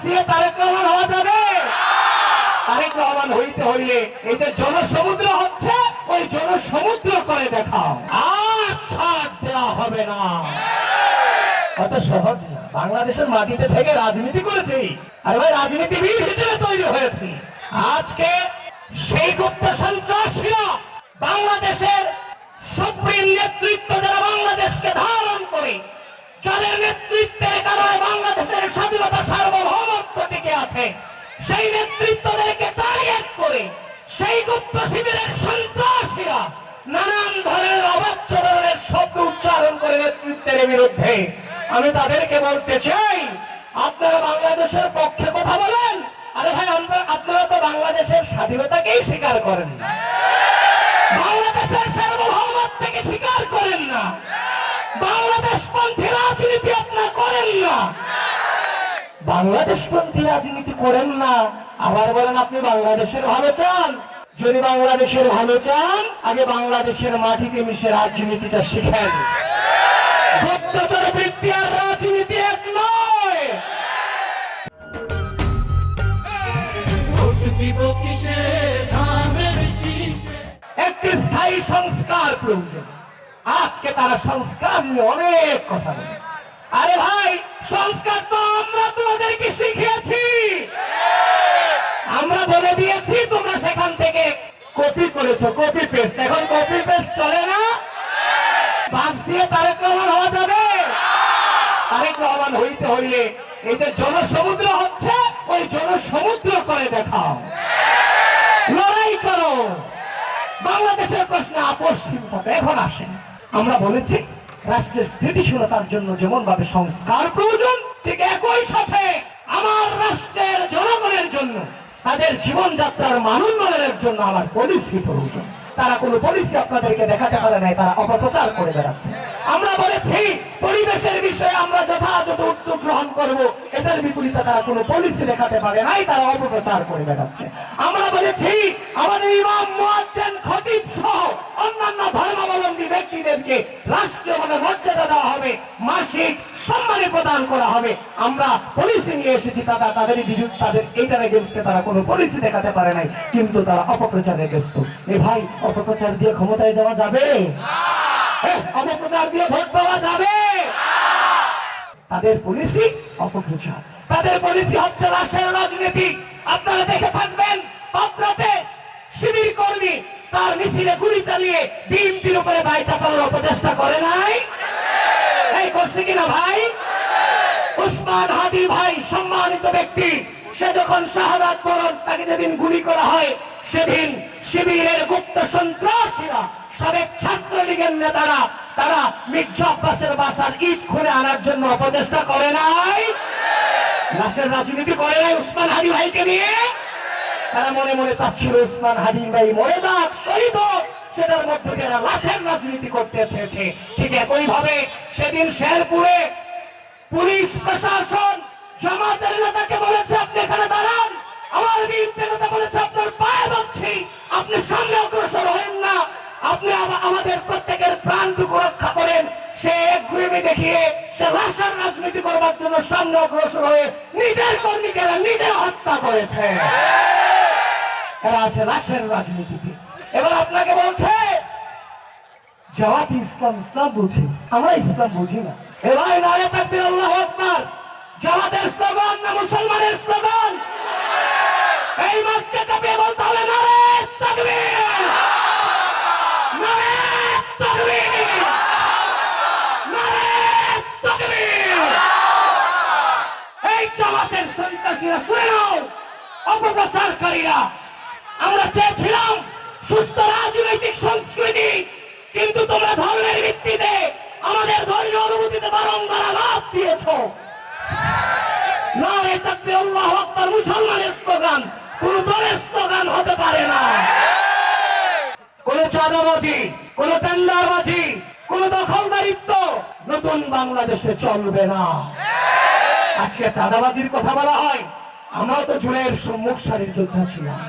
দিয়ে তারেক রহমান হওয়া যাবে? তারেক রহমান হইতে হইলে এই যে জনসমুদ্র হচ্ছে ওই জনসমুদ্র করে দেখাও, আর ছাড় দেওয়া হবে না। অত সহজ না। বাংলাদেশের মাটিতে থেকে রাজনীতি করেছি, আর ভাই রাজনীতিবিদ হিসেবে তৈরি হয়েছি। আজকে সেই গুপ্ত সন্ত্রাসীরা বাংলাদেশের সুপ্রিম নেতৃত্ব, যারা বাংলাদেশকে ধারণ করে, যাদের নেতৃত্বের কারণে বাংলাদেশের স্বাধীনতা সার্বভৌমত্ব টিকে আছে, সেই নেতৃত্বদেরকে টার্গেট করে সেই গুপ্ত শিবিরের সন্ত্রাসীরা নানান ধরনের অবাচ্য ধরনের শব্দ উচ্চারণ করে নেতৃত্বের বিরুদ্ধে। আমি তাদেরকে বলতে চাই, আপনারা বাংলাদেশের পক্ষে কথা বলেন। আরে ভাই, আপনারা তো বাংলাদেশের স্বাধীনতাকেই স্বীকার করেন না, বাংলাদেশের সার্বভৌমত্বকে স্বীকার করেন না, বাংলাদেশপন্থী রাজনীতি আপনারা করেন না, বাংলাদেশপন্থী রাজনীতি করেন না, আবার বলেন আপনি বাংলাদেশের ভালো চান। যদি বাংলাদেশের ভালো চান, আগে বাংলাদেশের মাটিতে মিশে রাজনীতিটা শিখেন। গুপ্তচর বৃত্তি আর রাজনীতি এক নয়। একটি স্থায়ী সংস্কার প্রয়োজন। আজকে তারা সংস্কার নিয়ে অনেক কথা বলে। আরে ভাই, সংস্কার তো আমরা তোমাদেরকে শিখিয়েছি, আমরা বলে দিয়েছি, তোমরা সেখান থেকে কপি করেছো, কপি পেস্ট। এখন কপি পেস্ট চলে না। বাস দিয়ে তারেক রহমান হওয়া যাবে? তারেক রহমান হইতে হইলে এই যে জনসমুদ্র হচ্ছে ওই জনসমুদ্র করে দেখাও, লড়াই করো। বাংলাদেশের প্রশ্নে আপোষহীন থাকে। এখন আসেন, আমরা বলেছি রাষ্ট্রের স্থিতিশীলতার জন্য যেমন ভাবে সংস্কার প্রয়োজন, ঠিক একই সাথে আমার রাষ্ট্রের জনগণের জন্য, তাদের জীবনযাত্রার মান উন্নয়নের জন্য আমার পলিসি প্রয়োজন। তারা কোনো পলিসি আপনাদেরকে দেখাতে পারে নাই, তারা অপপ্রচার করে বেড়াচ্ছে। আমরা বলেছি পরিবেশের বিষয়ে আমরা যথাযথ উদ্যোগ গ্রহণ করব, এটার বিপরীতে তারা কোনো পলিসি দেখাতে পারে নাই, তারা অপপ্রচার করে বেড়াচ্ছে। আমরা বলেছি আমাদের ইমাম, মুয়াজ্জিন, খতিব সহ অন্যান্য ধর্মাবলম্বী ব্যক্তিদেরকে রাষ্ট্রীয়ভাবে মর্যাদা দেওয়া হবে, মাসিক সম্মানী প্রদান করা হবে। আমরা পলিসি নিয়ে এসেছি, তাদের বিরুদ্ধে, তাদের এটার এগেইনস্টে তারা কোনো পলিসি দেখাতে পারে নাই, কিন্তু তারা অপপ্রচারে ব্যস্ত। এ ভাই, অপপ্রচার দিয়ে ক্ষমতায় যাওয়া যাবে? অপপ্রচার দিয়ে ভোট পাওয়া যাবে? তাদের পলিসি অপপ্রচার, তাদের পলিসি হচ্ছে রাশের রাজনীতি। আপনারা দেখে থাকবেন, পাবনাতে শিবির কর্মী তার মিছিলে গুলি চালিয়ে বিএনপির উপরে দায় চাপানোর অপচেষ্টা করে নাই? এই করছে কিনা ভাই? উসমান হাদি ভাই সম্মানিত ব্যক্তি, সে যখন শাহাদাত বরণ, তাকে যেদিন গুলি করা হয়, সেদিন শিবিরের গুপ্ত সন্ত্রাসীরা, সাবেক ছাত্রলীগের নেতারা, তারা মির্জা আব্বাসের বাসার ইট খুলে আনার জন্য অপচেষ্টা করে নাই? লাশের রাজনীতি করে নাই উসমান হাদি ভাইকে নিয়ে? তারা মনে মনে চাচ্ছিল উসমান হাদি ভাই মরে যাক, শহীদ হোক, সেটার মধ্যে দিয়ে লাশের রাজনীতি করতে চেয়েছে। ঠিক একই ভাবে সেদিন শেরপুরে পুলিশ প্রশাসন জামাতের নেতাকে বলেছে আপনি এখানে দাঁড়ান, আমার বিএনপি নেতা বলেছে আপনার পায়ে ধরছি, আপনি সামনে অগ্রসর হন না, আপনি আমাদের প্রত্যেকের প্রাণটুকু রক্ষা করেন। সে একগুঁয়েমি দেখিয়ে সে লাশের রাজনীতি করবার জন্য সামনে অগ্রসর হয়ে নিজের কর্মীকেরা নিজে হত্যা করেছে। এরা আছে লাশের রাজনীতিতে। এবার আপনাকে বলছে জামাত ইসলাম, ইসলাম বুঝি, আমরা ইসলাম বুঝি না। এবার নারে তাকবীর, আল্লাহু আকবার জামাতের স্লোগান না মুসলমানের স্লোগান? এই মাঠকে কাঁপিয়ে বলতে হবে নারে তাকবীর, নারে তাকবীর, নারে তাকবীর। এই জামাতের সন্ত্রাসীরা শুনে নাও, অপপ্রচারকারীরা, আমরা চেয়েছিলাম সুস্থ রাজনৈতিক সংস্কৃতি, কিন্তু তোমরা ধর্মের ভিত্তিতে আমাদের ধর্মীয় অনুভূতিতে বারংবার আঘাত দিয়েছ। নারে তাকবীর, আল্লাহু আকবার মুসলমানের স্লোগান, কোন দলের স্লোগান হতে পারে না। কোন চাঁদাবাজি, কোন টেন্ডারবাজি, কোন দখলদারিত্ব নতুন বাংলাদেশে চলবে না। আজকে চাঁদাবাজির কথা বলা হয়, আমরাও তো জুলাইয়ের সম্মুখ সারির যোদ্ধা ছিলাম।